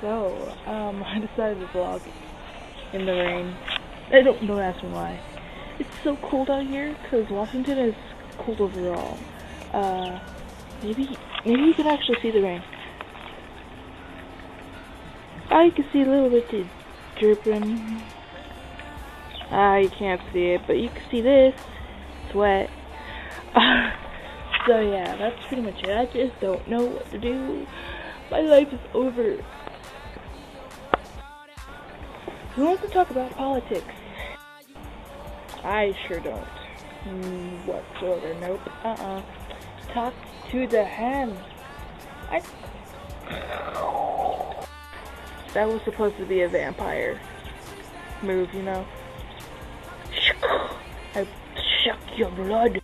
So, I decided to vlog in the rain. Don't ask me why. It's so cold out here because Washington is cold overall. Uh, maybe you can actually see the rain. You can see a little bit of dripping. You can't see it, but you can see this. It's wet. So yeah, that's pretty much it. I just don't know what to do. My life is over. Who wants to talk about politics? I sure don't. Whatsoever. Nope. Talk to the hand. That was supposed to be a vampire move, you know? I suck your blood.